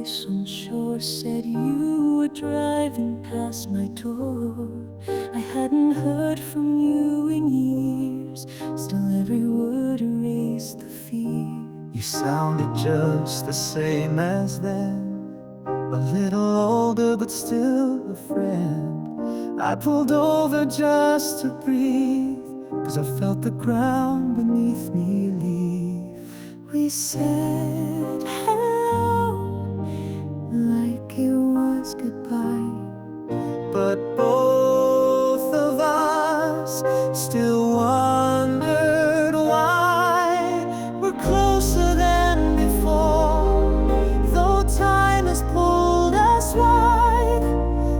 voice on shore said you were driving past my door. I hadn't heard from you in years, still every word erased the fear. You sounded just the same as then, a little older but still a friend. I pulled over just to breathe, 'cause I felt the ground beneath me leave. We said hello like it was goodbye, but both of us still wondered why we're closer than before. Though time has pulled us wide,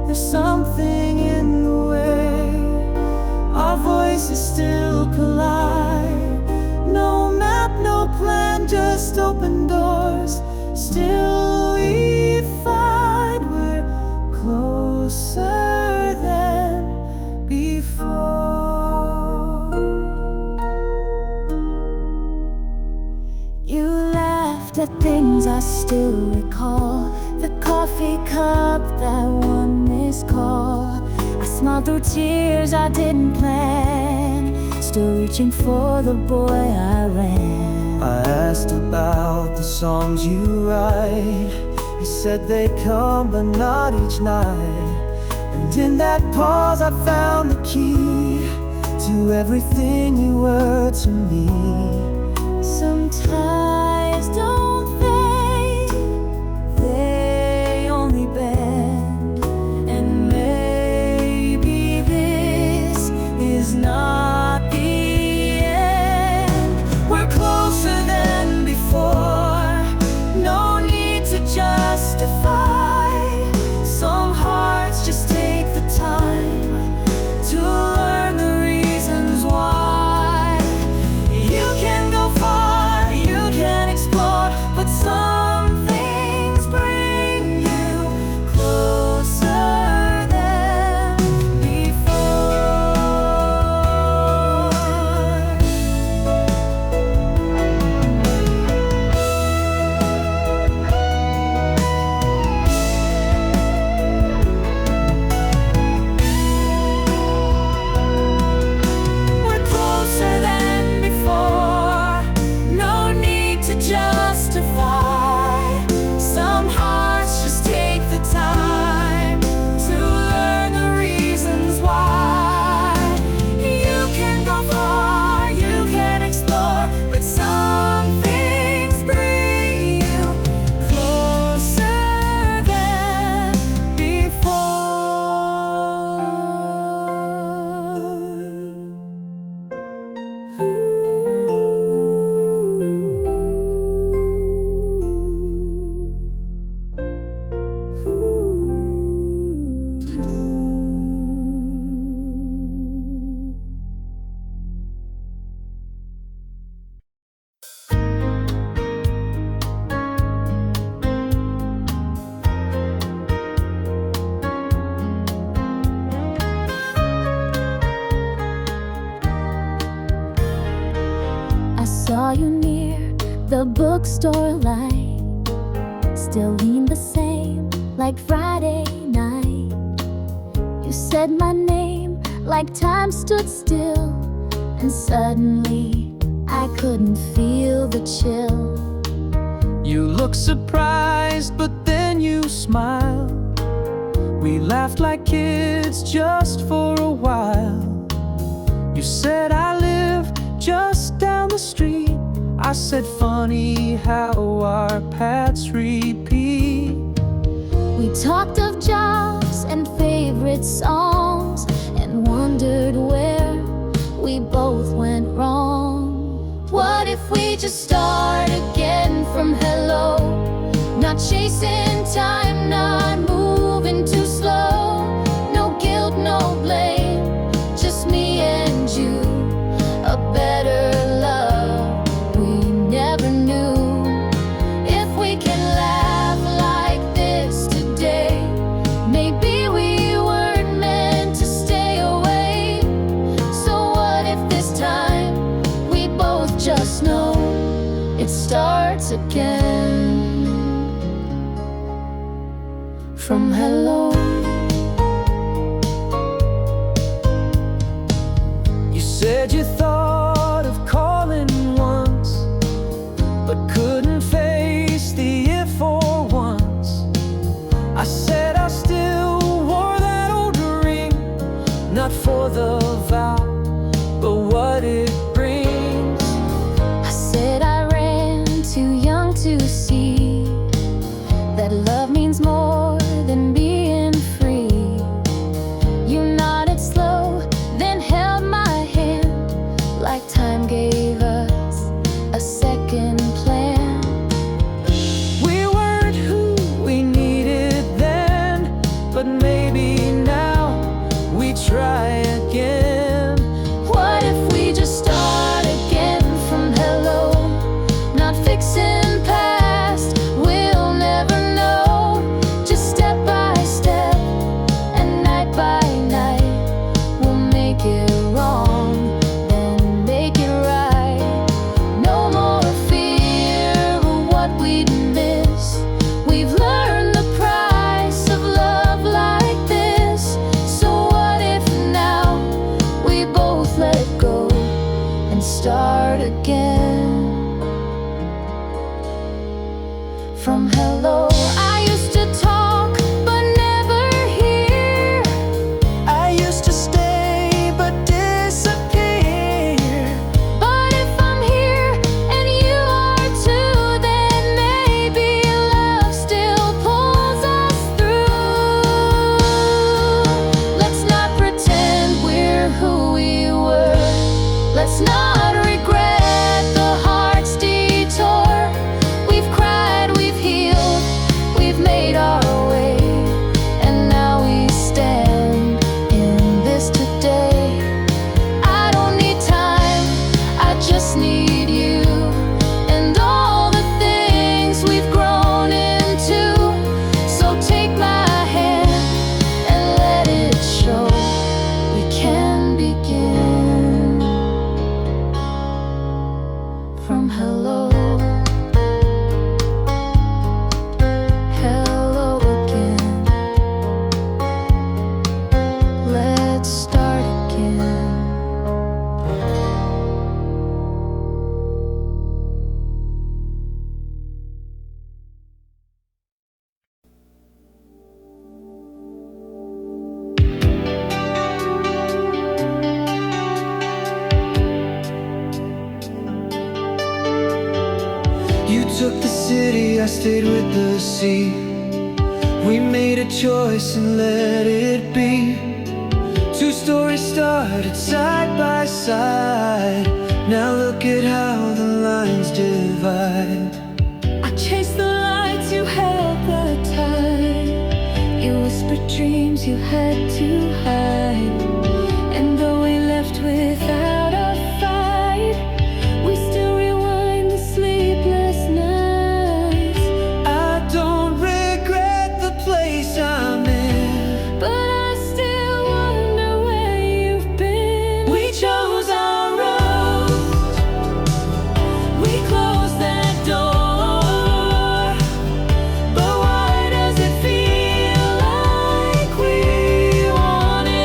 there's something in the way our voices still collide. No map, no plan, just open doors. Still we find we're closer than before. You laughed at things I still recall, the coffee cup, that one missed call. I smiled through tears I didn't plan, still reaching for the boy I ran. I asked about the songs you write. You said they'd come but not each night. And in that pause I found the key to everything you were to me. Sometimes don't fade, they only bend. And maybe this is not the end. We're closer than before, no need to justify. Some hearts just take the time to learn the reasons why. You can go far, you can explore, but some things bring you closer than before. We're closer than before, no need to justify. Some hearts just take the time to learn the reasons why. You can go far, you can explore, but some things bring you closer than I saw you near the bookstore light, still lean the same like Friday night. You said my name like time stood still, and suddenly I couldn't feel the chill. You looked surprised, but then you smiled. We laughed like kids just for a while. You said I live just down the street. I said funny how our paths repeat. We talked of jobs and favorite songs, and wondered where we both went wrong. What if we just start again from hello? Not chasing time, not moving too slow. No guilt, no blame, just me and you. A better love we never knew. If we can laugh like this today, maybe we weren't meant to stay away. So what if this time we both just just know it starts again. from hello. You said you thought of calling once, but couldn't face the if for once. I said I still wore that old ring, not for the vow, but what it brings. I said I ran too young to see that love means more than being free. You nodded slow, then held my hand like time gave us a second plan. We weren't who we needed then, but maybe now we try again. What if we just start again from hello? Not fixing past, we'll never know. Just step by step and night by night, we'll make it wrong, then make it right. No more fear of what we'd miss. We've learned the price of love like this. So what if now we both let go and start again from hello? I used to talk but never hear. I used to stay but disappear. But if I'm here and you are too, then maybe love still pulls us through. Let's not pretend we're who we were. Let's not regret the heart's detour. We've cried, we've healed, we've made our way, and now we stand in this today. I don't need time, I just need you, and all the things we've grown into. So take my hand and let it show. We can begin from hello. Hello again. Let's start again. You took the city, I stayed with the sea. We made a choice and let it be. Two stories started side by side. Now look at how the lines divide. I chased the lights, you held the tide. You whispered dreams you had to hide. And though we left without a fight, we still rewind the sleepless nights. I don't regret the place I'm in, But I still wonder where you've been. we chose our road. We closed that door. But why does it feel like we wanted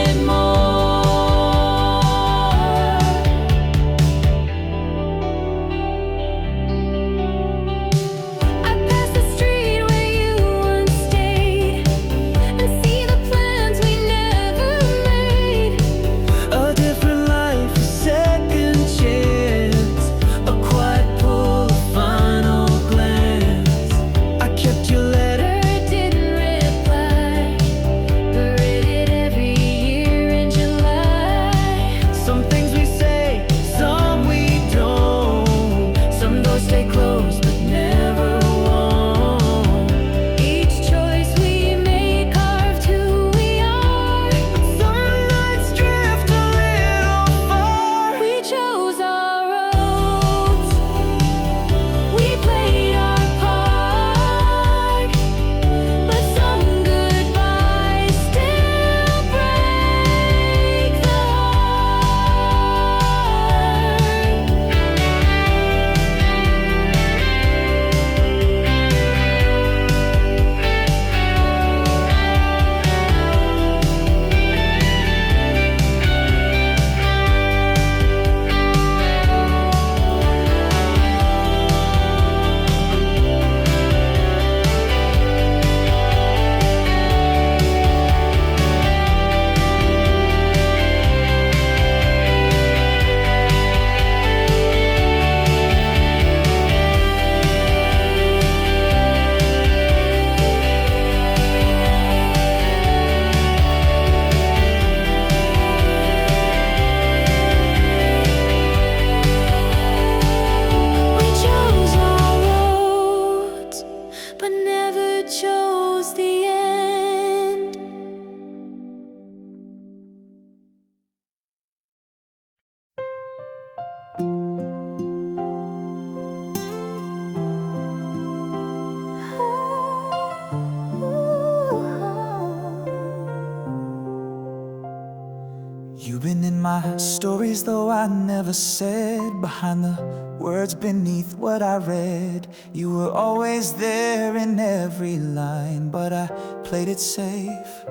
my stories, though I never said. Behind the words beneath what I read, you were always there in every line, but I played it safe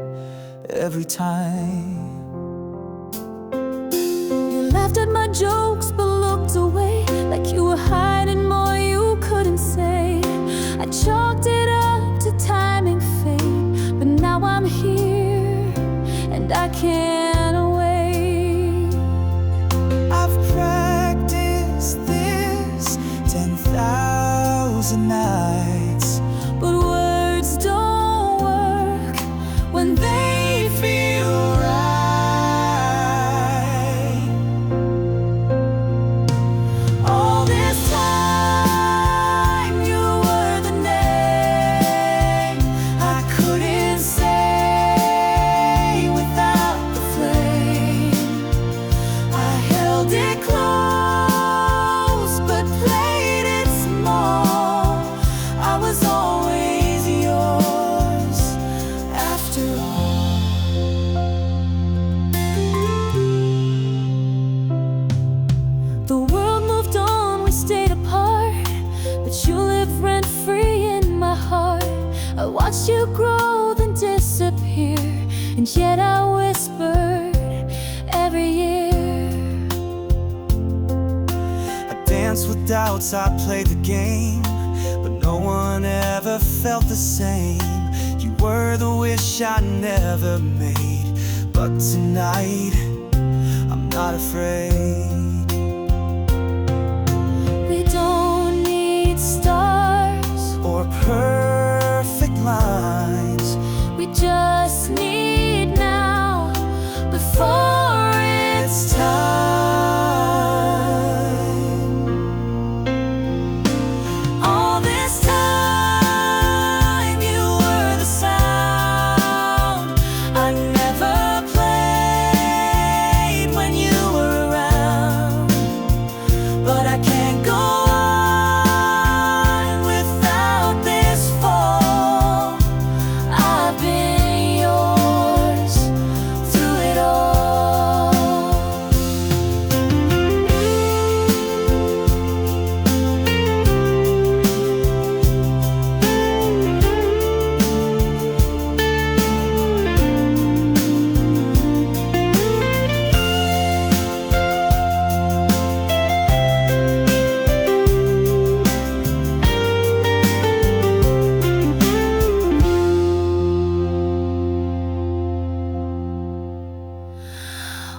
every time. You laughed at my jokes but looked away, like you were hiding more you couldn't say. I chalked it up to timing fate, but now I'm here and I can't wait. I've practiced this 10,000 nights, But words don't work when they feel right. All this time you were the name I couldn't say without the flame. I held it close but played it small. I was always yours after all. The world moved on, we stayed apart, but you live rent-free in my heart. I watched you grow then disappear, and yet I whispered every year. I danced with doubts, I played the game, but no one ever felt the same. You were the wish I never made, but tonight I'm not afraid. We don't need stars, Or perfect lines, we just need now before it's time. All this time you were the sound I never played when you were around. But I can't go on without this fall. I've been yours through it all.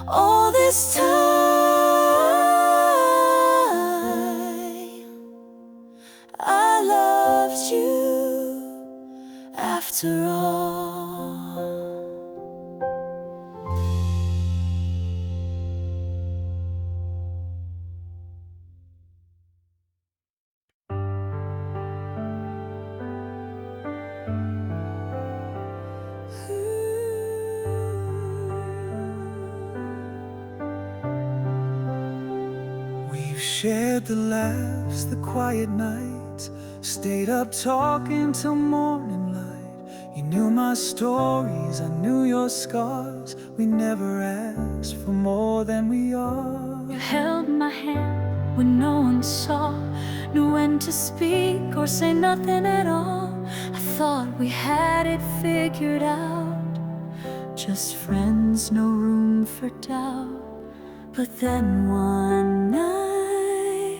All this time I loved you after all. we've shared the laughs, the quiet nights, stayed up talking till morning light. You knew my stories, I knew your scars. We never asked for more than we are. You held my hand when no one saw, knew when to speak or say nothing at all. I thought we had it figured out, just friends, no room for doubt. But then one night,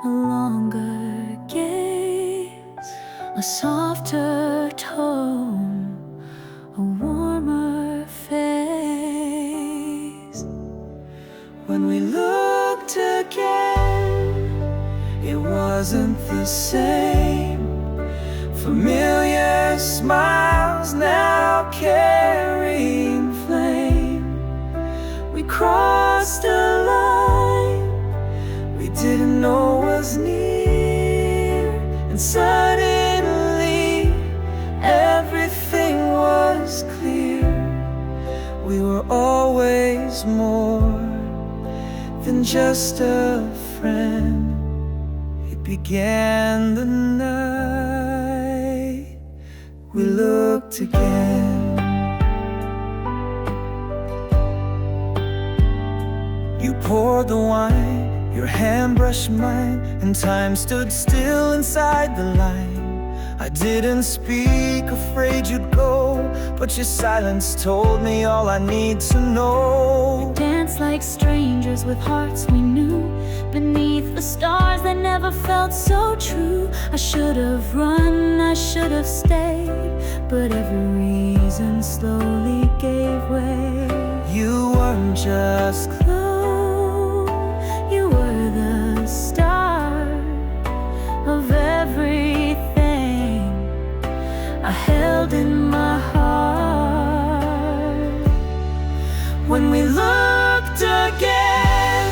a longer gaze, a softer tone, a warmer face. When we looked again, it wasn't the same. Familiar smiles now carrying flame. We crossed a line we didn't know was near, and suddenly everything was clear. We were always more than just a friend. It began the night we looked again. poured the wine, your hand brushed mine, and time stood still inside the line. I didn't speak, afraid you'd go, but your silence told me all I need to know. We danced like strangers with hearts we knew, beneath the stars that never felt so true. I should have run, I should have stayed, but every reason slowly gave way. You weren't just close, you were the start of everything I held in my heart. When we looked again,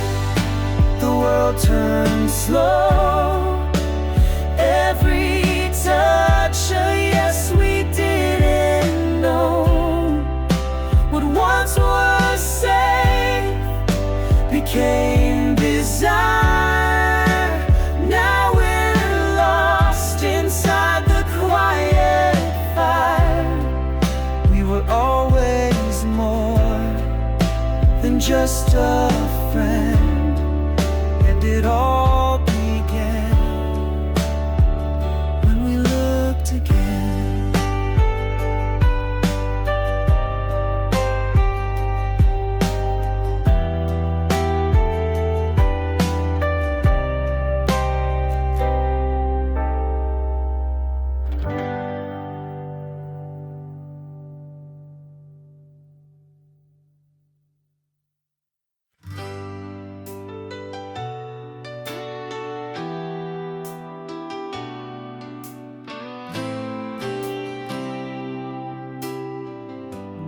the world turned slow. Every touch, a yes we didn't know. What once was safe became bizarre. Now we're lost inside the quiet fire. We were always more than just a friend, and it all began when we looked again.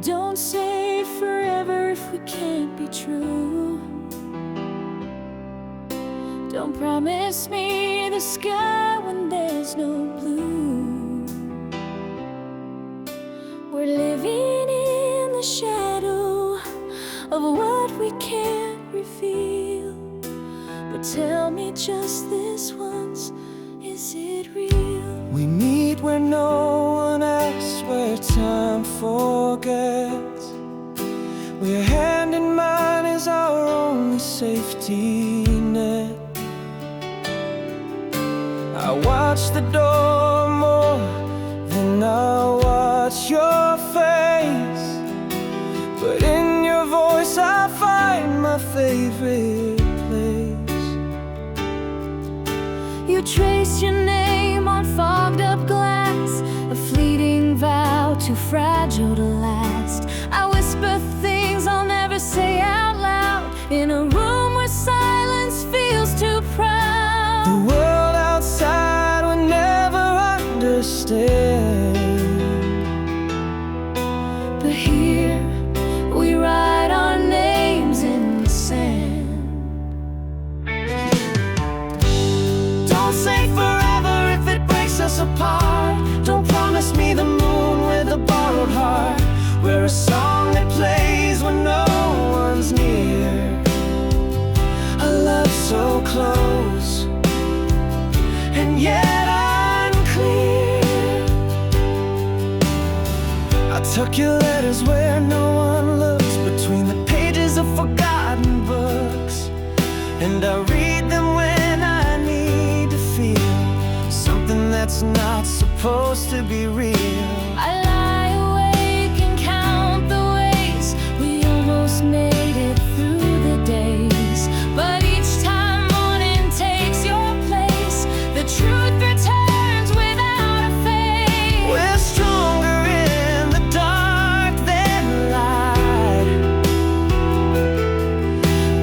Don't say forever if we can't be true. Don't promise me the sky when there's no blue. We're living in the shadow of what we can't reveal. But tell me just this once, is it real? We meet where no one asks, where time forgets. Where hand in mine is our only safety net. I watch the door more than I watch your face, but in your voice I find my favorite place. You trace your name on fogged up glass, a fleeting vow too fragile to last. I whisper things I'll never say out loud, in a room where silence feels too proud. The world outside would never understand, but here we write our names in the sand. don't say forever if it breaks us apart. Don't promise me the moon with a borrowed heart, where a song that plays when no one's near, a love so close and yet unclear. I tuck your letters where no one looks, between the pages of forgotten books, and I read them when I need to feel something that's not supposed to be real. I lie awake and count the ways we almost made it through the days, but each time morning takes your place, the truth returns without a face. We're stronger in the dark than light,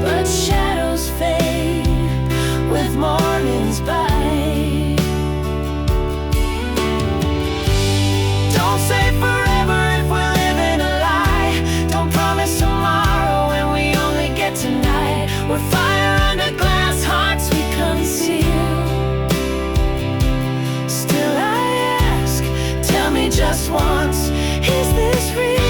But shadows fade with morning's bite. don't say forever if we're living a lie. Don't promise tomorrow when we only get tonight. We're fire under glass, hearts we conceal. Still I ask, tell me just once, is this real?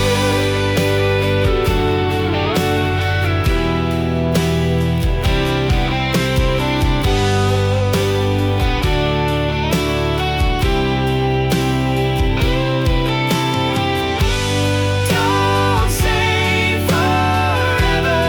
Don't say forever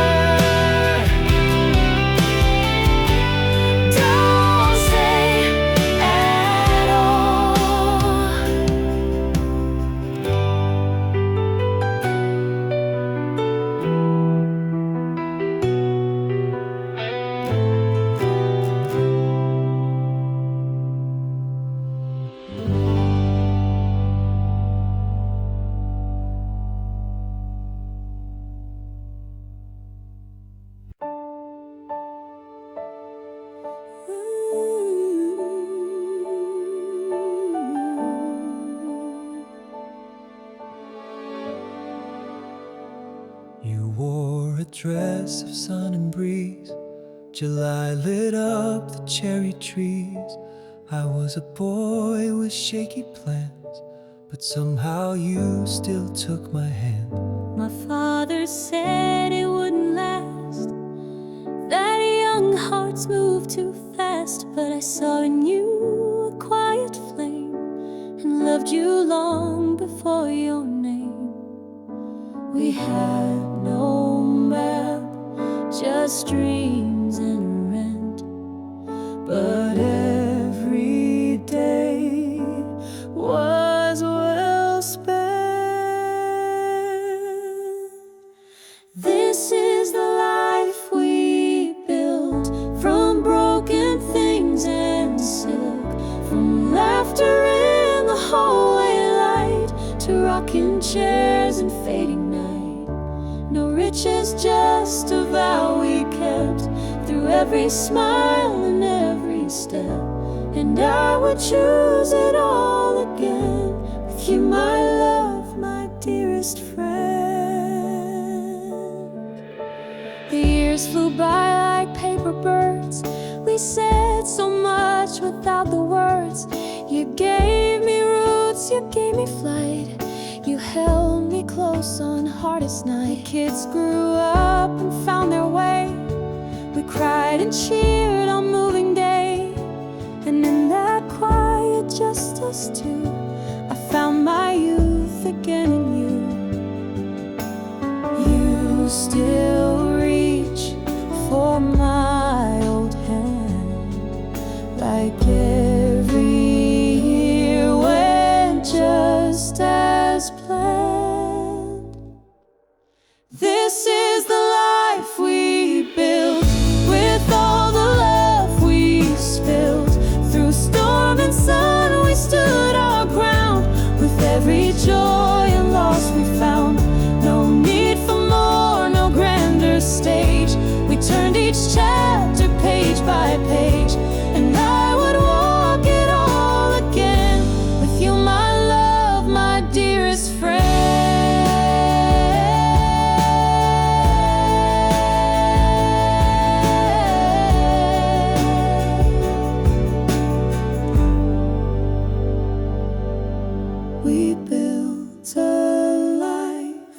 a dress of sun and breeze. July lit up the cherry trees. I was a boy with shaky plans, but somehow you still took my hand. My father said it wouldn't last, that young hearts move too fast. But I saw in you a quiet flame, and loved you long before your name. We had no map, just dreams and rent, but every day was well spent. This is the life we built, from broken things and silk, from laughter in the hallway light to rocking chairs and fading night. No riches, just a vow we kept through every smile and every step. And I would choose it all again with you, my love, my dearest friend. The years flew by like paper birds. We said so much without the words. You gave me roots, you gave me flight. You held me close on hardest night. Kids grew up and found their way. We cried and cheered on moving day. And in that quiet, just us two, I found my youth again in you. You still reach for my old hand, like every year went just as planned. This is the life we built, with all the love we spilled. Through storm and sun we stood our ground, with every joy and loss we found. No need for more, no grander stage. We turned each chapter page by page, and I would walk it all again with you, my love, my dearest friend. We built a life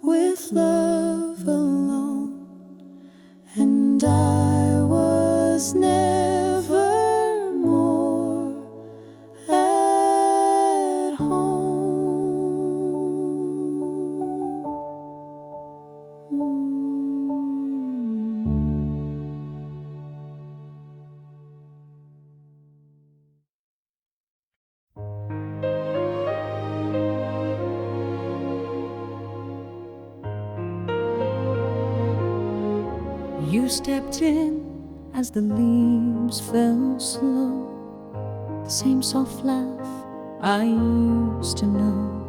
with love alone, and I was never more at home. You stepped in as the leaves fell slow, the same soft laugh I used to know.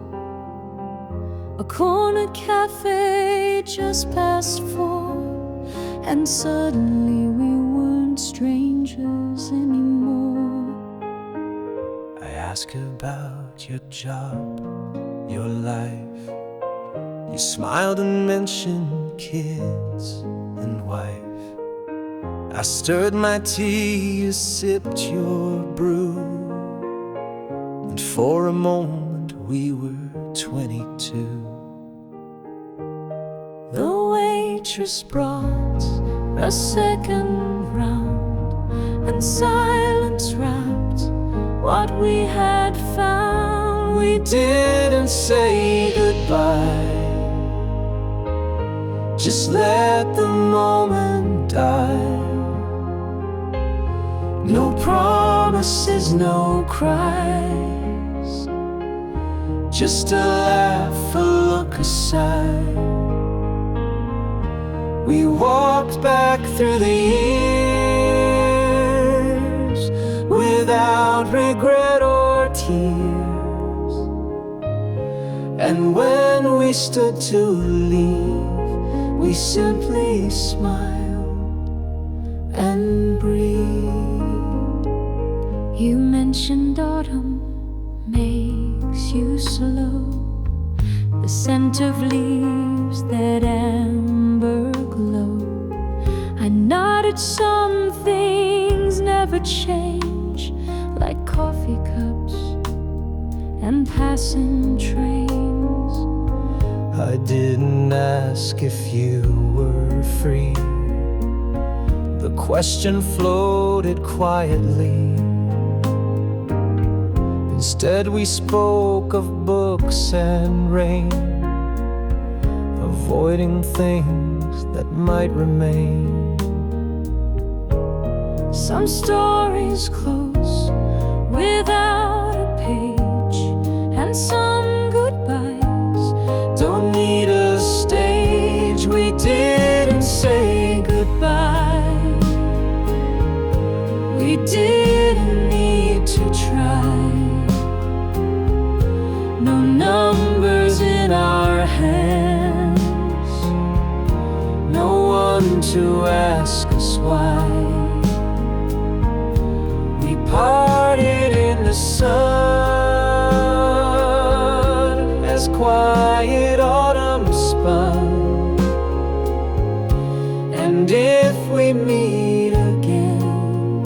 A corner cafe just past 4, and suddenly we weren't strangers anymore. I ask about your job, your life. You smiled and mentioned kids and wife. I stirred my tea, you sipped your brew, and for a moment we were 22. The waitress brought a second round, and silence wrapped what we had found. We didn't say goodbye, just let the moment die. No promises, no cries, just a laugh, a look aside. We walked back through the years without regret or tears. And when we stood to leave, we simply smiled and breathed. You mentioned autumn makes you slow, the scent of leaves that amber I nodded. Some things never change, like coffee cups and passing trains. I didn't ask if you were free. The question floated quietly. Instead we spoke of books and rain, avoiding things that might remain. Some stories close without a page, and some goodbyes Don't need a stage. We didn't say goodbye. We didn't need to try. No numbers in our hands, no one to ask us why. we parted in the sun as quiet autumn spun. And if we meet again,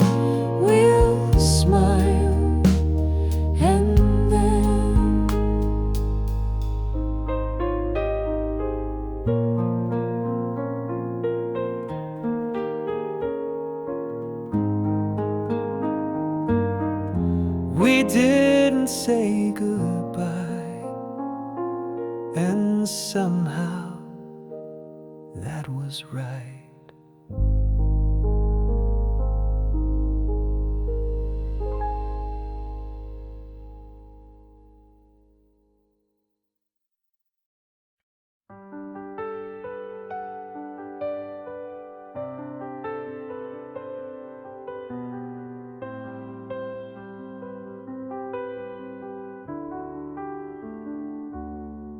We'll smile and then we didn't say goodbye, and somehow that was right.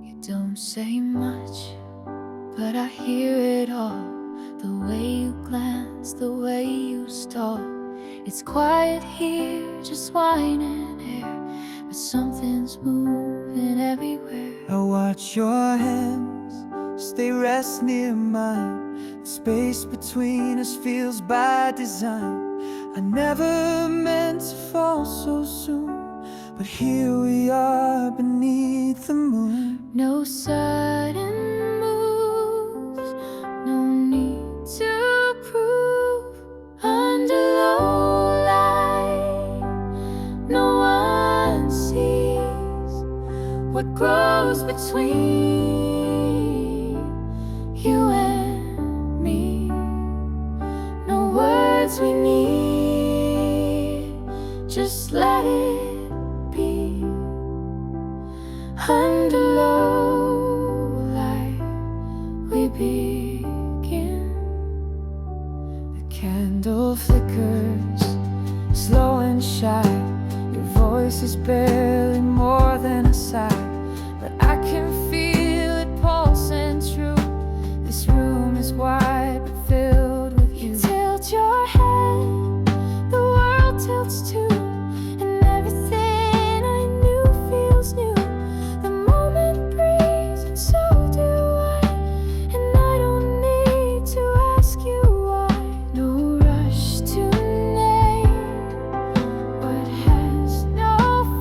You don't say much, but I hear it all. The way you glance, the way you stall. It's quiet here, just wine and air, but something's moving everywhere. I watch your hands stay rest near mine. The space between us feels by design. I never meant to fall so soon, but here we are beneath the moon. No sudden moves, no need to prove. Under low light, no one sees what grows between you and me. No words we need, just let it be. Under low light, we begin. The candle flickers, slow and shy. Your voice is barely more than a sigh, but I can feel it pulsing true. This room is wide but filled with you. You tilt your head, the world tilts too, and everything I knew feels new. The moment breathes and so do I, and I don't need to ask you why. No rush to name what has no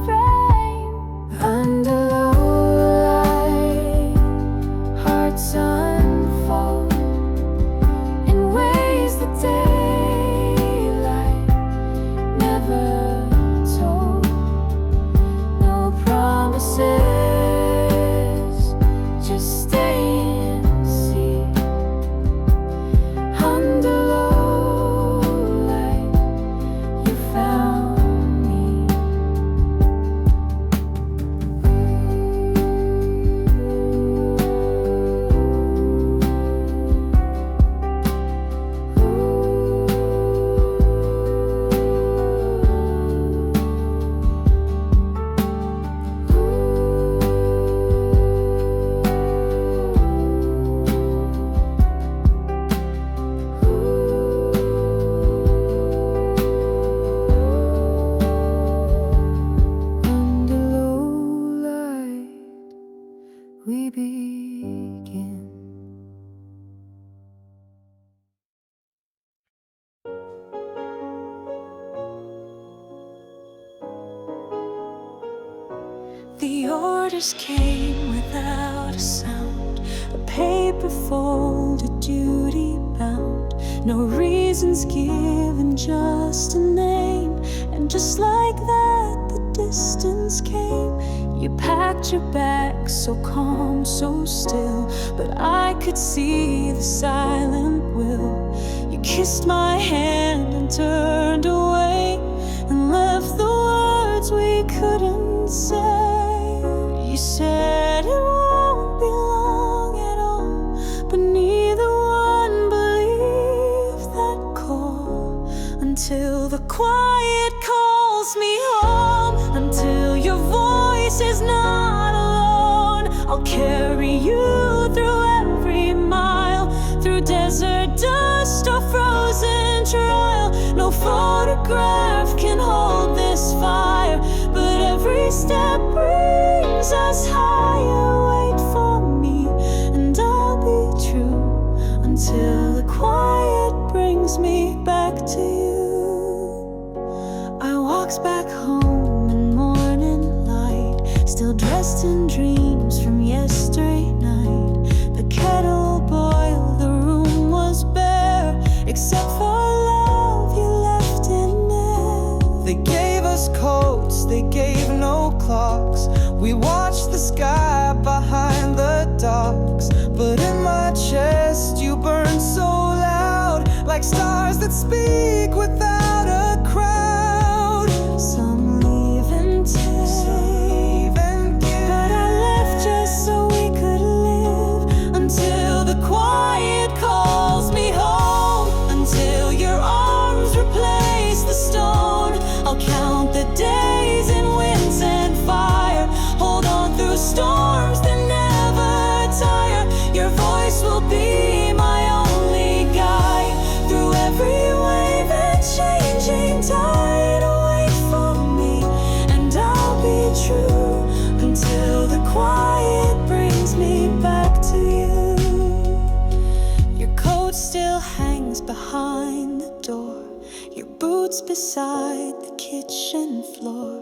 frame. Under low light, hearts unfold in ways that daylight never told. No promises, just stay and see. Under low light, you found me. Under low light, we begin. orders came without a sound, a paper folded, duty bound. No reasons given, just a name. And just like that, the distance came. You packed your bags, so calm, so still, but I could see the silent will. You kissed my hand and turned away, and left the words we couldn't say. You said it won't be long at all, but neither one believed that call. Until the quiet calls me home, until your voice is not alone. I'll carry you through every mile, through desert dust or frozen trial. No photograph can hold this fire, but every step brings us higher. Wait for me and I'll be true, until the quiet brings me back to you. I walked back home in morning light, still dressed in dreams from yesterday night. The kettle boiled, the room was bare, except for love you left in there. They gave us coats, they gave no clocks. We watched the sky behind the docks. But in my chest you burned so loud, like stars that speak without a crowd. Some leave and take, but I left just so we could live, until the quiet calls me home, until your arms replace the stone. I'll count the days in winds and fire, hold on through storms that never tire. Your voice will be my only guide, through every wave and changing tide. Wait for me and I'll be true, until the quiet brings me back to you. Your coat still hangs behind the door, your boots beside the kitchen floor.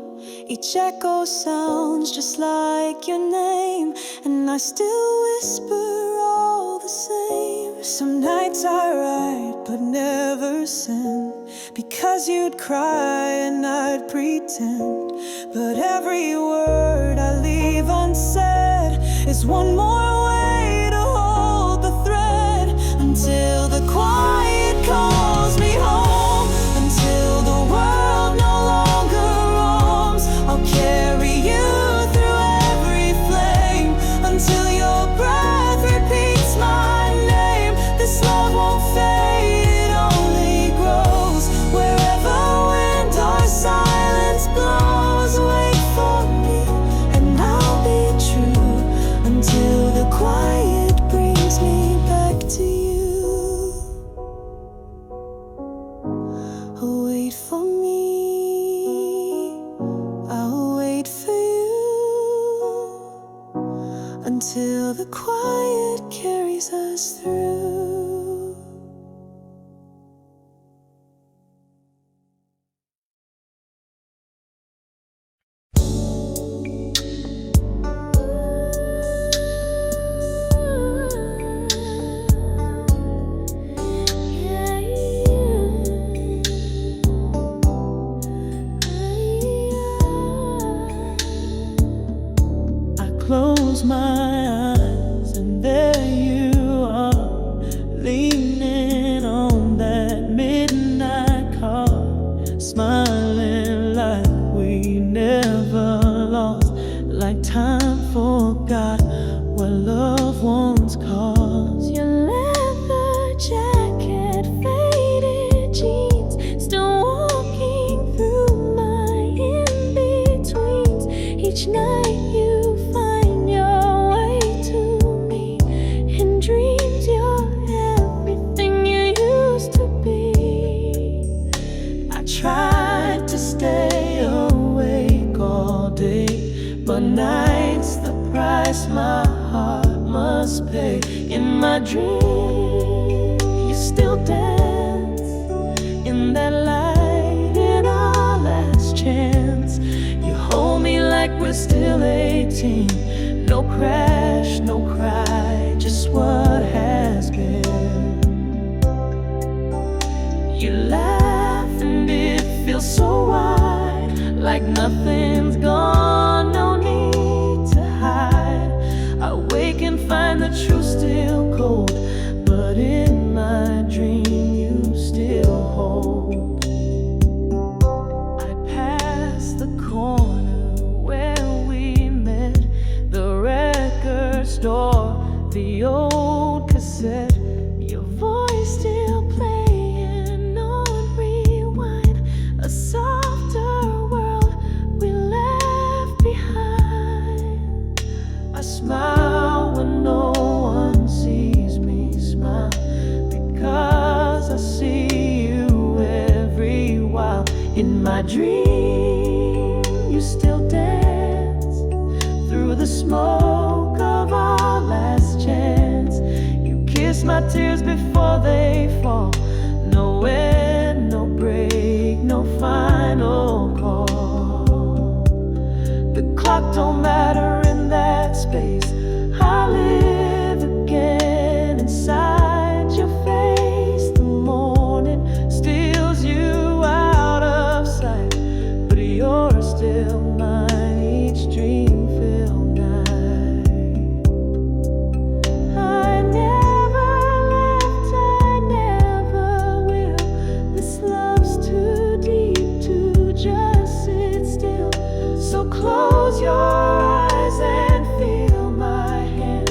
Each echo sounds just like your name, and I still whisper all the same. Some nights I write but never send, because you'd cry and I'd pretend. But every word I leave unsaid is one more way to hold the thread, until the quiet calls me home, until the world no longer roams. I'll carry you through every flame, until your breath repeats my name. This love won't fade, it only grows, wherever wind or silence blows. Wait for me and I'll be true, until the quiet brings me back to you. Wait for me, I'll wait for you, until the quiet carries us through. Close my eyes and there you are, leaning on that midnight car, smiling like we never lost, like time forgot what love once cost. Your leather jacket, faded jeans, still walking through my in-betweens. Each night you find your way to me, in dreams you're everything you used to be. I tried to stay awake all day, but night's the price my heart must pay. In my dream, you still dance in that light, in our last chance. You hold me like we're were still 18. No crash, no cry, just what has been. You laugh and it feels so wide, like nothing's gone, no need to hide. I wake and find the truth still cold, but in my dream you still hold. I pass the corner where we met, the record store, the old cassette, your voice still playing on rewind. A softer world we left behind. I smile when no one sees me smile, because I see you every while. In my dream you still dance through the smoke of our last chance. You kiss my tears before they fall. No end, no break, no final call. The clock don't matter in that space. I live again inside your face. The morning steals you out of sight, but you're still mine, each dream filled night. I never left, I never will. This love's too deep to just sit still. So close your eyes and feel my hand.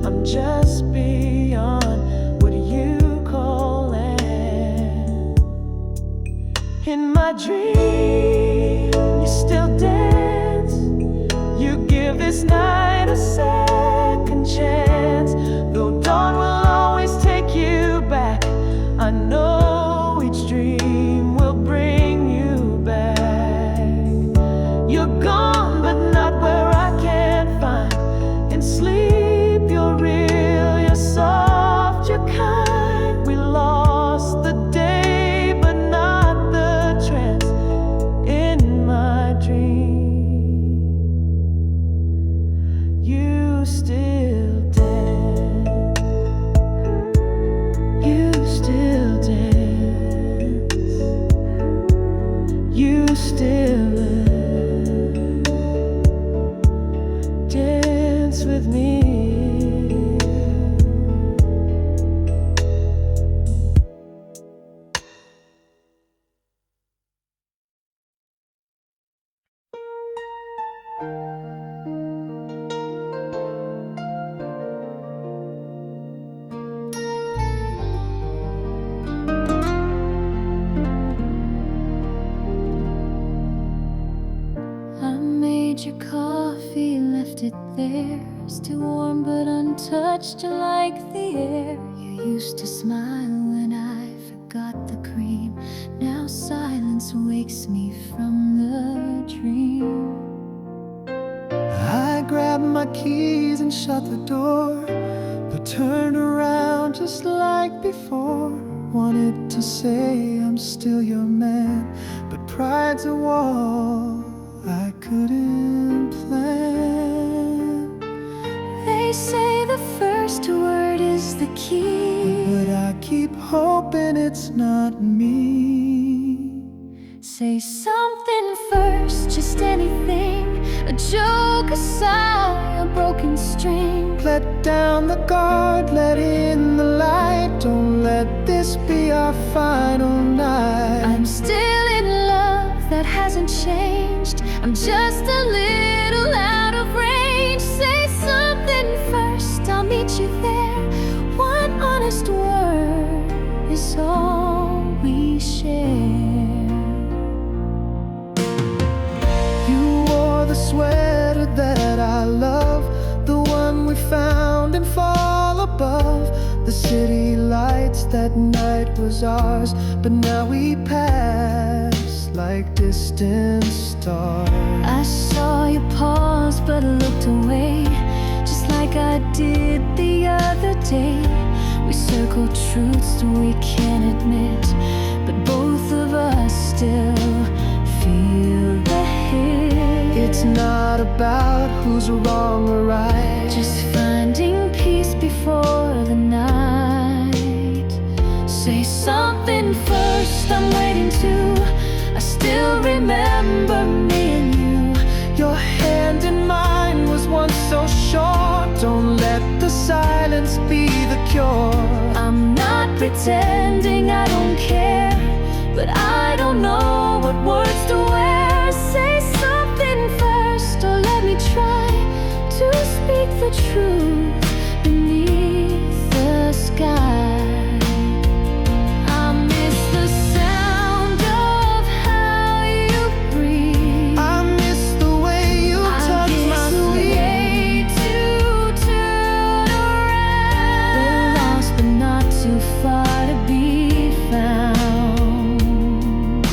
I'm just beyond what you call land. In my dream you still dance. You give this night a second chance. Though dawn will always take you back, I know each dream will bring you back. You're gone but not where I can't find. In sleep you're real, you're soft, you're kind. We lost the day but not the trance. In my dream you still dance. You still dance. You still dance with me. I made your coffee, left it there, still warm but untouched like the air. You used to smile when I forgot the cream. Now silence wakes me from the dream. I grabbed my keys and shut the door, but turned around just like before. Wanted to say I'm still your man, but pride's a wall I couldn't plan. They say the first word is the key, But I keep hoping it's not me. say something first, just anything. A joke, a sigh, a broken string. Let down the guard, let in the light. Don't let this be our final night. I'm still in love, that hasn't changed. I'm just a little out of range. Say something first, I'll meet you there. One honest word is all we share. You wore the sweater that I love, the one we found in fall above. The city lights, that night was ours, but now we pass like distant stars. I saw you pause but looked away, just like I did the other day. We circle truths we can't admit, but both of us still feel the hit. It's not about who's wrong or right, just finding peace before the night. Say something first, I'm waiting to. I still remember me and you. your hand in mine was once so short. Don't let the silence be the cure. I'm not pretending I don't care, but I don't know what words to wear. Say something first, or let me try to speak the truth beneath the sky. I miss the sound of how you breathe. I miss the way you touch my sleeve. To turn around. We're lost but not too far to be found.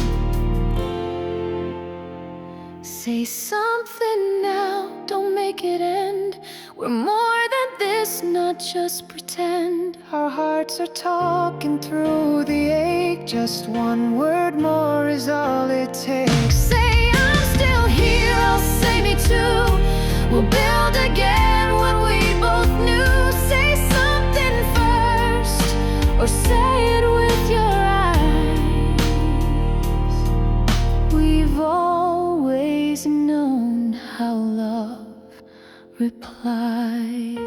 Say something now, don't make it end. We're more than this, not just pretend. Our hearts are talking through the ache. Just one word more is all it takes. Say I'm still here, I'll say me too. We'll build again what we both knew. Say something first, or say it with your eyes. We've always known how love replies.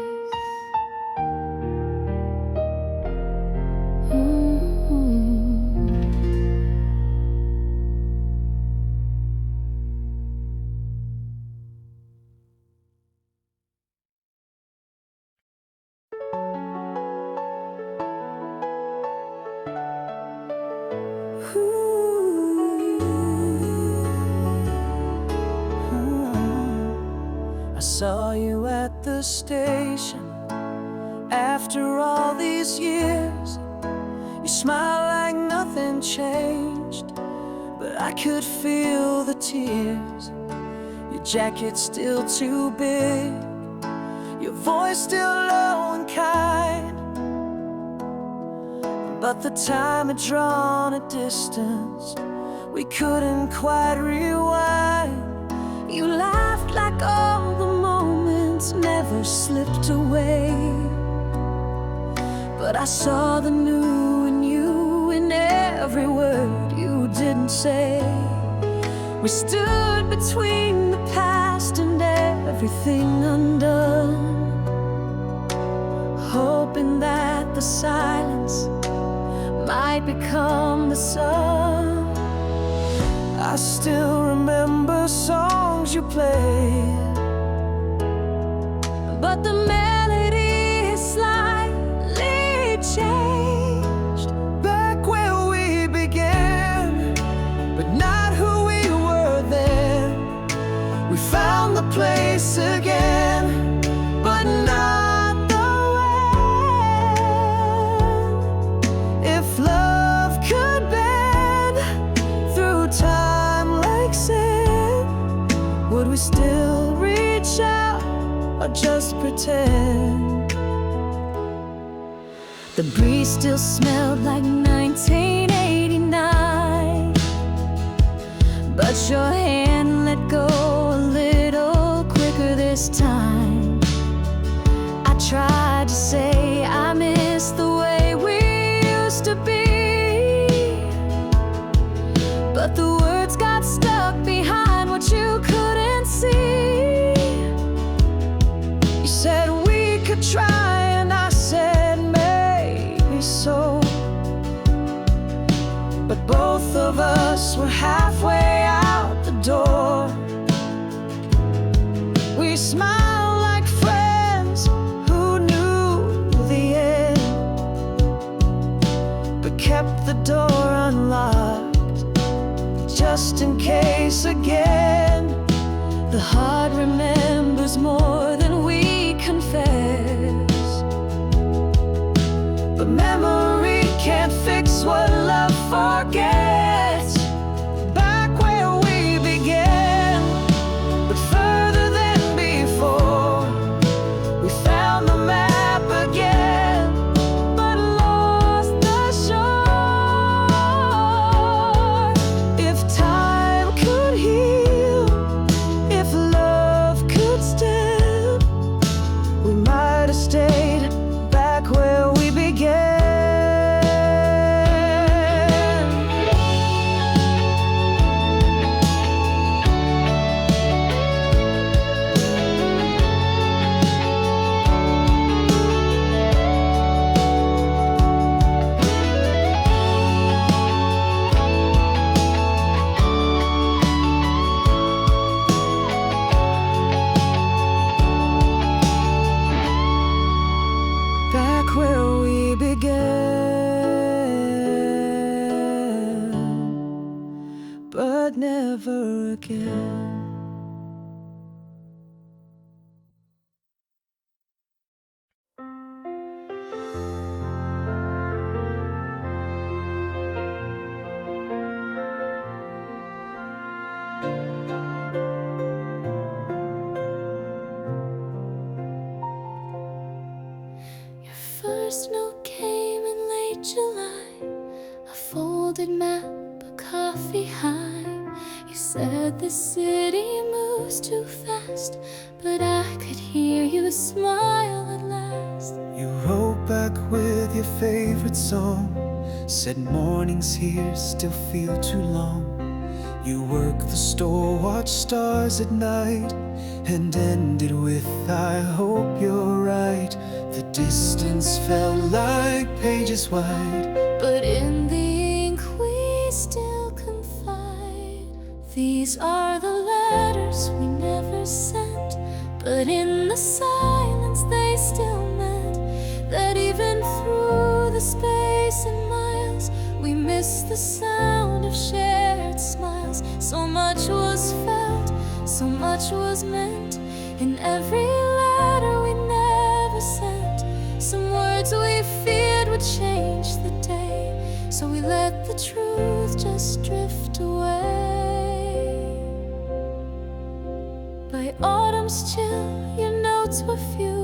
I saw you at the station. After all these years, you smile like nothing changed, but I could feel the tears. Your jacket's still too big, your voice still low and kind, but the time had drawn a distance we couldn't quite rewind. You laughed like all the moments never slipped away, but I saw the new in you in every word you didn't say. We stood between the past and everything undone, hoping that the silence might become the sun. I still remember songs you played, but the melody is slightly changed. Back where we began, but not who we were then. We found the place again, but not the way. If love could bend through time like sand, would we still reach out or just pretend? The breeze still smelled like 1989, but your hand let go a little quicker this time. I tried to say I miss the way we used to be, but the words got stuck behind what you couldn't see. You said we could try, and I said maybe so, but both of us were halfway out the door. We smiled like friends who knew the end, but kept the door unlocked just in case again. The heart remembers more than we confess, but memory can't fix what love forgets. Back where we began, but further than before, we found the map again, but lost the shore. If time could heal, if folded map, a coffee high. You said the city moves too fast, but I could hear you smile at last. You wrote back with your favorite song, said mornings here still feel too long. You worked the store, watched stars at night, and ended with I hope you're right. The distance felt like pages wide, but in the ink we still confide. These are the letters we never sent, but in the silence they still meant that even through the space and miles we miss the sound of shared smiles. So much was felt, so much was meant in every letter we never sent. Some words we feared would change the day, so we let the truth just drift away. By autumn's chill, your notes were few.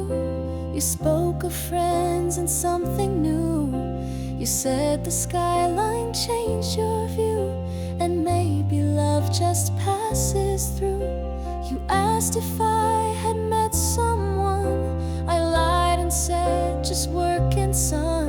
You spoke of friends and something new. You said the skyline changed your view, and maybe love just passes through. You asked if I had met someone. I lied and said just work and sun,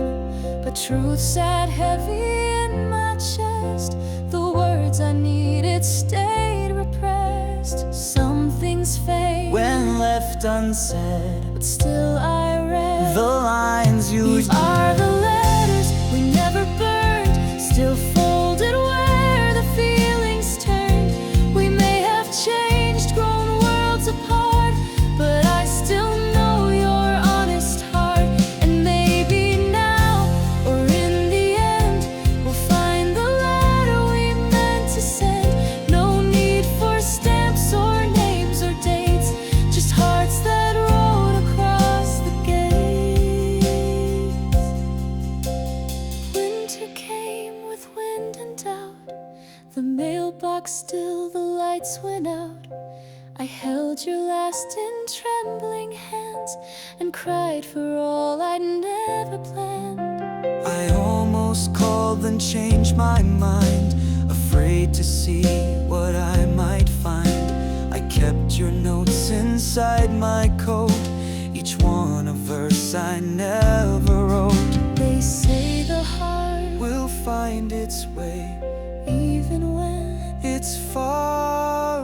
but truth sat heavy in my chest. The words I needed stayed repressed. Some things fade when left unsaid, but still I read the lines you These are the letters we never burned, still folded where the feelings turned. We may have changed, grown worlds apart, but I still know your honest heart. And maybe now, or in the end, we'll find the letter we meant to send. No need for stamps or names or dates, just hearts that rode across the gates. Winter came with wind and doubt. The mailbox still, the lights went out. I held your last in trembling hands and cried for all I'd never planned. I almost called then changed my mind, afraid to see what I might find. I kept your notes inside my coat, each one a verse I never wrote. They say the heart Will find its way, even when it's far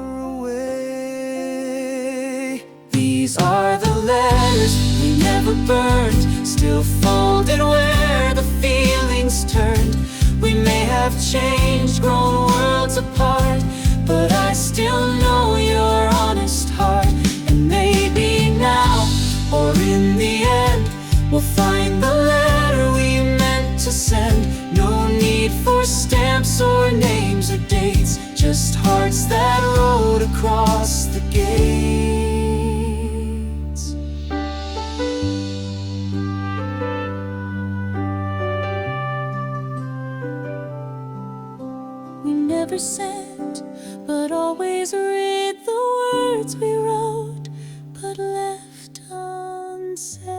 away. These are the letters we never burned, still folded where the feelings turned. We may have changed, grown worlds apart, but I still know your honest heart. And maybe now, or in the end, we'll find the letter we meant to send. No need for stamps or names or dates, just hearts that rode across the gates. we never sent, but always read the words we wrote, but left unsaid.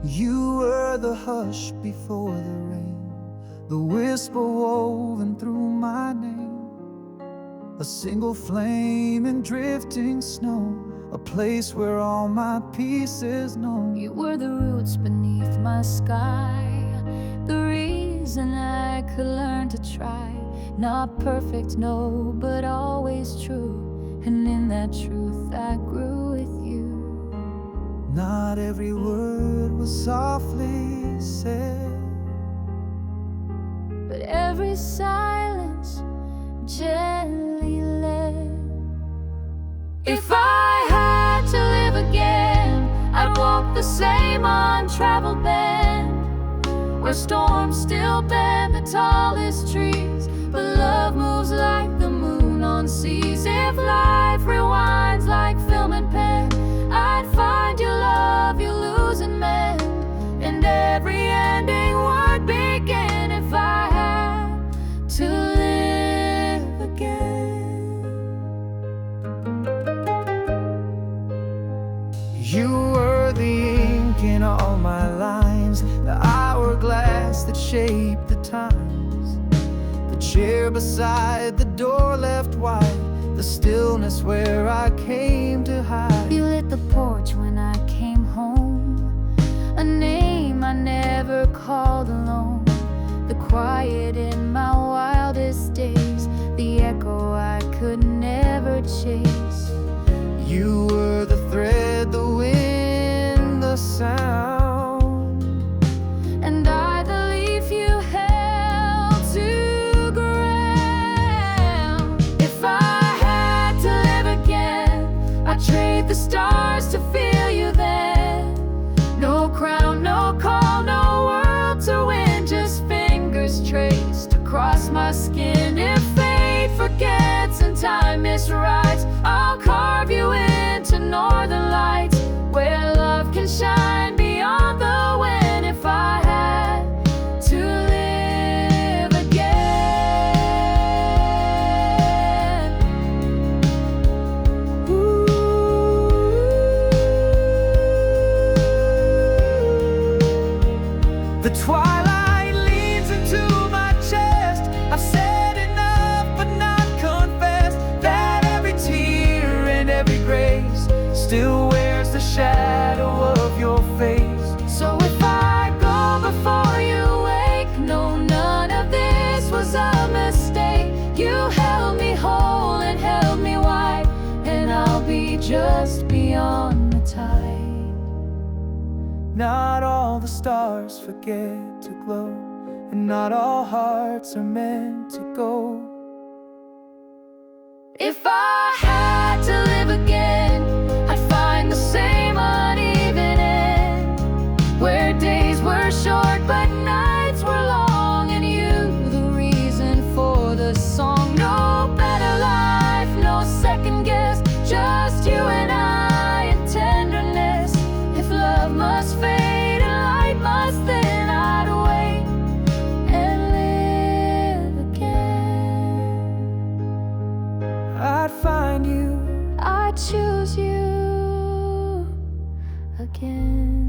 You were the hush before the rain, the whisper woven through my name, a single flame in drifting snow, a place where all my peace is known. You were the roots beneath my sky, the reason I could learn to try. Not perfect, no, but always true. And in that truth I grew with you. Not every word was softly said, but every silence gently led. If I had to live again, I'd walk the same untraveled bend, where storms still bend the tallest trees, but love moves like the moon on seas. If life rewinds like film and pen, I'd find your love you lose and mend. You were the ink in all my lines, the hourglass that shaped the times, the chair beside the door left wide, the stillness where I came to hide. You lit the porch when I came home, a name I never called alone, the quiet in my wildest days, the echo I could never chase. You were the thread, the wind, the sound, and I the leaf you held to ground. If I had to live again, I'd trade the stars to feel you then. No crown, no call, no world to win, just fingers traced across my skin. If fate forgets and time miswrites, I'll carve you into northern lights, where love can shine beyond the wind. If I had to live again. The twilight leans into my chest. I've said enough but not confessed that every tear and every grace still wears the shadow of your face. So if I go before you wake, no, none of this was a mistake. You held me whole and held me wide, and I'll be just beyond the tide. Not all the stars forget to glow, and not all hearts are meant to go. If I had to live again, I'd find the same uneven end, where days were short but nights were long, and you the reason for the song. No better life, no second guess, just you and I in tenderness. If love must fade and light must thin, I'd wait and live again. I'd find you, I choose you again.